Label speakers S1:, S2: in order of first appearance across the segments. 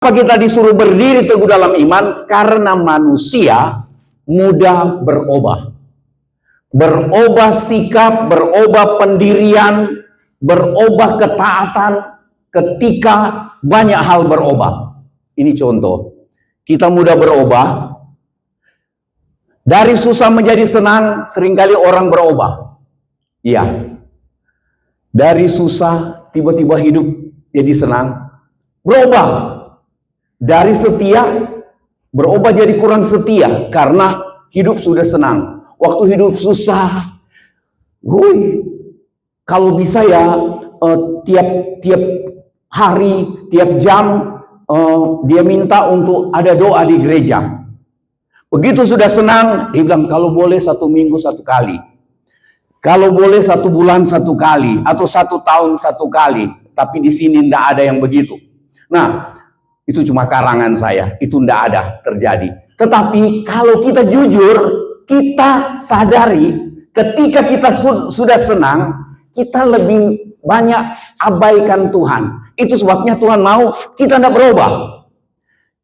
S1: Kenapa kita disuruh berdiri teguh dalam iman? Karena manusia mudah berubah. Berubah sikap, berubah pendirian, berubah ketaatan ketika banyak hal berubah. Ini contoh. Kita mudah berubah. Dari susah menjadi senang, seringkali orang berubah. Iya. Dari susah, tiba-tiba hidup jadi senang. Berubah. Dari setia, berubah jadi kurang setia. Karena hidup sudah senang. Waktu hidup susah, kalau bisa ya tiap hari, tiap jam dia minta untuk ada doa di gereja. Begitu sudah senang, dia bilang kalau boleh 1 minggu 1 kali, kalau boleh 1 bulan 1 kali, atau 1 tahun 1 kali. Tapi di sini tidak ada yang begitu. Nah, itu cuma karangan saya, itu tidak ada terjadi. Tetapi kalau kita jujur, kita sadari ketika kita sudah senang, kita lebih banyak abaikan Tuhan. Itu sebabnya Tuhan mau kita tidak berubah.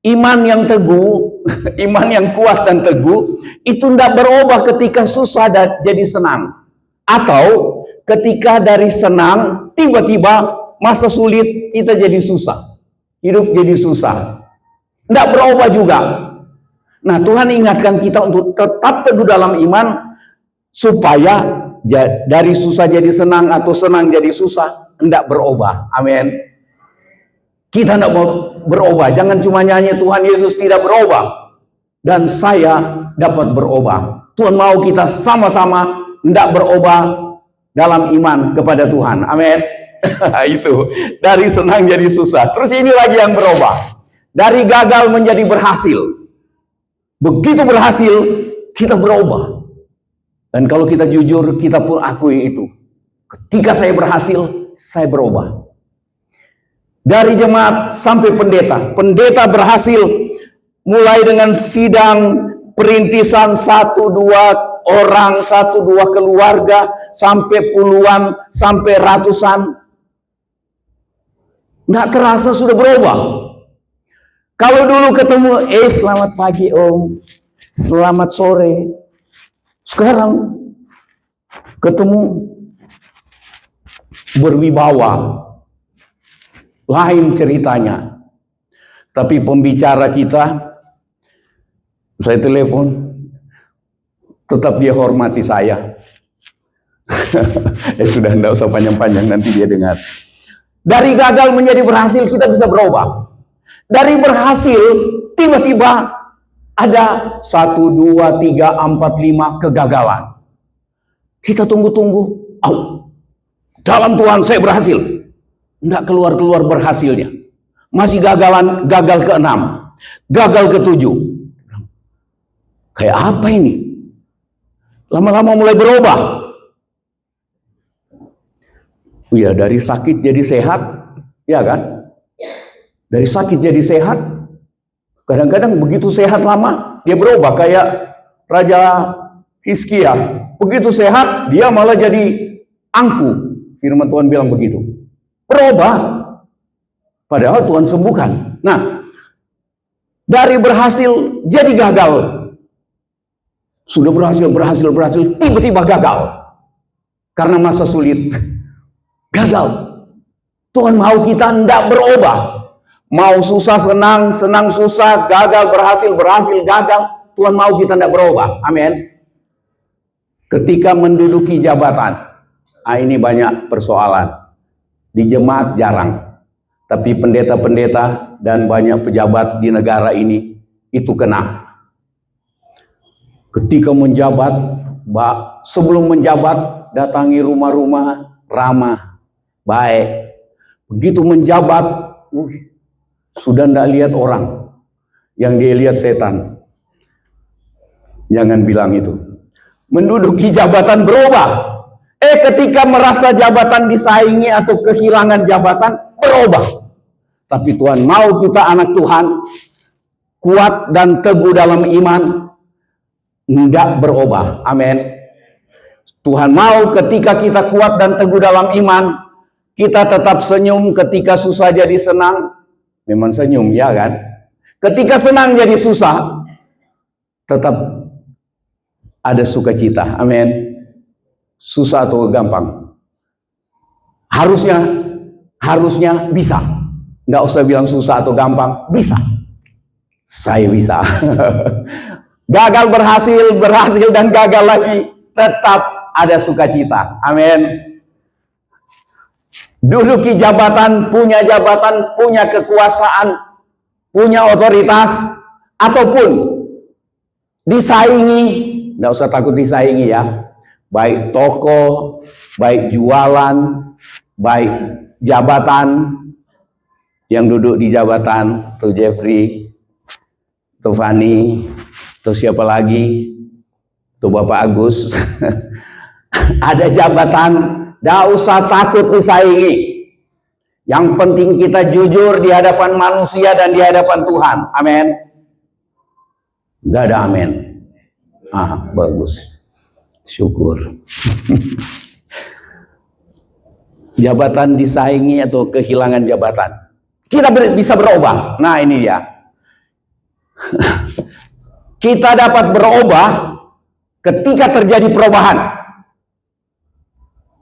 S1: Iman yang teguh, iman yang kuat dan teguh, itu tidak berubah ketika susah dan jadi senang. Atau ketika dari senang, tiba-tiba masa sulit kita jadi susah. Hidup jadi susah. Tidak berubah juga. Nah, Tuhan ingatkan kita untuk tetap teguh dalam iman, supaya dari susah jadi senang atau senang jadi susah, tidak berubah. Amin. Kita tidak mau berubah. Jangan cuma nyanyi Tuhan Yesus tidak berubah dan saya dapat berubah. Tuhan mau kita sama-sama tidak berubah dalam iman kepada Tuhan. Amin. Itu dari senang jadi susah. Terus ini lagi yang berubah. Dari gagal menjadi berhasil. Begitu berhasil, kita berubah. Dan kalau kita jujur, kita pun akui itu. Ketika saya berhasil, saya berubah. Dari jemaat sampai pendeta. Pendeta berhasil mulai dengan sidang perintisan 1-2 orang, 1-2 keluarga, sampai puluhan, sampai ratusan. Nggak terasa sudah berubah. Kalau dulu ketemu, selamat pagi om, selamat sore. Sekarang ketemu berwibawa. Lain ceritanya. Tapi pembicara kita, saya telepon, tetap dia hormati saya. Sudah tidak usah panjang-panjang, nanti dia dengar. Dari gagal menjadi berhasil, kita bisa berubah. Dari berhasil, tiba-tiba ada 1, 2, 3, 4, 5 kegagalan. Kita tunggu-tunggu. Dalam Tuhan saya berhasil. Tidak keluar-keluar berhasilnya. Masih gagal ke-6. Gagal ke-7. Kayak apa ini? Lama-lama mulai berubah. Ya, dari sakit jadi sehat. Ya kan? Dari sakit jadi sehat. Kadang-kadang begitu sehat lama, dia berubah. Kayak Raja Hizkia. Begitu sehat, dia malah jadi angku. Firman Tuhan bilang begitu. Berubah. Padahal Tuhan sembuhkan. Nah, dari berhasil jadi gagal. Sudah berhasil, tiba-tiba gagal. Karena masa sulit. Gagal. Tuhan mau kita tidak berubah. Mau susah senang, senang susah, gagal berhasil, gagal. Tuhan mau kita tidak berubah. Amin. Ketika menduduki jabatan. Ini banyak persoalan. Di jemaat jarang. Tapi pendeta-pendeta dan banyak pejabat di negara ini itu kena. Ketika menjabat, sebelum menjabat, datangi rumah-rumah ramah, baik. Begitu menjabat, sudah tidak lihat orang, yang dia lihat setan. Jangan bilang itu. Menduduki jabatan berubah. Ketika merasa jabatan disaingi atau kehilangan jabatan, berubah. Tapi Tuhan mau kita anak Tuhan, kuat dan teguh dalam iman, tidak berubah. Amin. Tuhan mau ketika kita kuat dan teguh dalam iman, kita tetap senyum ketika susah jadi senang. memang senyum, ya kan? Ketika senang jadi susah, tetap ada sukacita. Amin. Susah atau gampang? Harusnya bisa. Nggak usah bilang susah atau gampang, bisa. Saya bisa. Gagal berhasil dan gagal lagi, tetap ada sukacita. Amin. Duduki jabatan, punya kekuasaan, punya otoritas, ataupun disaingi, nggak usah takut disaingi ya. Baik toko, baik jualan, baik jabatan, yang duduk di jabatan, tuh Jeffrey, tuh Fani, tuh siapa lagi, tuh Bapak Agus, ada jabatan, nggak usah takut disaingi. Yang penting kita jujur di hadapan manusia dan di hadapan Tuhan. Amin. Nggak ada amin. Bagus. Syukur. Jabatan disaingi atau kehilangan jabatan. Kita bisa berubah. Nah ini dia. Kita dapat berubah ketika terjadi perubahan.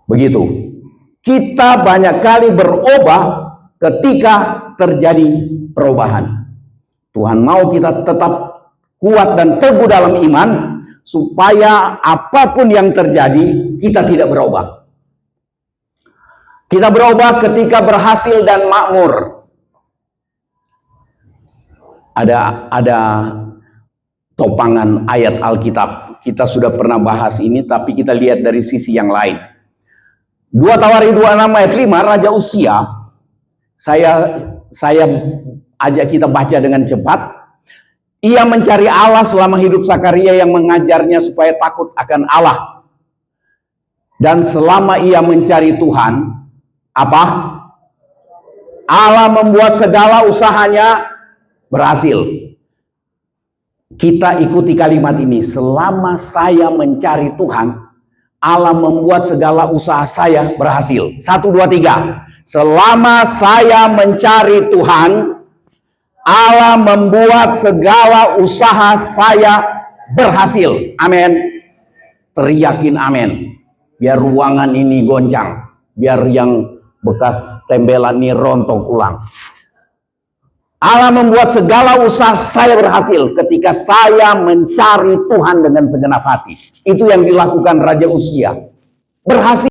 S1: Begitu. Kita banyak kali berubah ketika terjadi perubahan. Tuhan mau kita tetap kuat dan teguh dalam iman, supaya apapun yang terjadi, kita tidak berubah. Kita berubah ketika berhasil dan makmur. Ada topangan ayat Alkitab. Kita sudah pernah bahas ini, tapi kita lihat dari sisi yang lain. 2 Tawari 26 ayat 5, Raja Uzia. Saya ajak kita baca dengan cepat. Ia mencari Allah selama hidup Sakaria yang mengajarnya supaya takut akan Allah. Dan selama ia mencari Tuhan, apa? Allah membuat segala usahanya berhasil. Kita ikuti kalimat ini. Selama saya mencari Tuhan, Allah membuat segala usaha saya berhasil. 1, 2, 3. Selama saya mencari Tuhan, Allah membuat segala usaha saya berhasil. Amin. Teriakin amin. Biar ruangan ini goncang. Biar yang bekas tembelan ini rontok ulang. Allah membuat segala usaha saya berhasil ketika saya mencari Tuhan dengan segenap hati. Itu yang dilakukan Raja Uzia. Berhasil.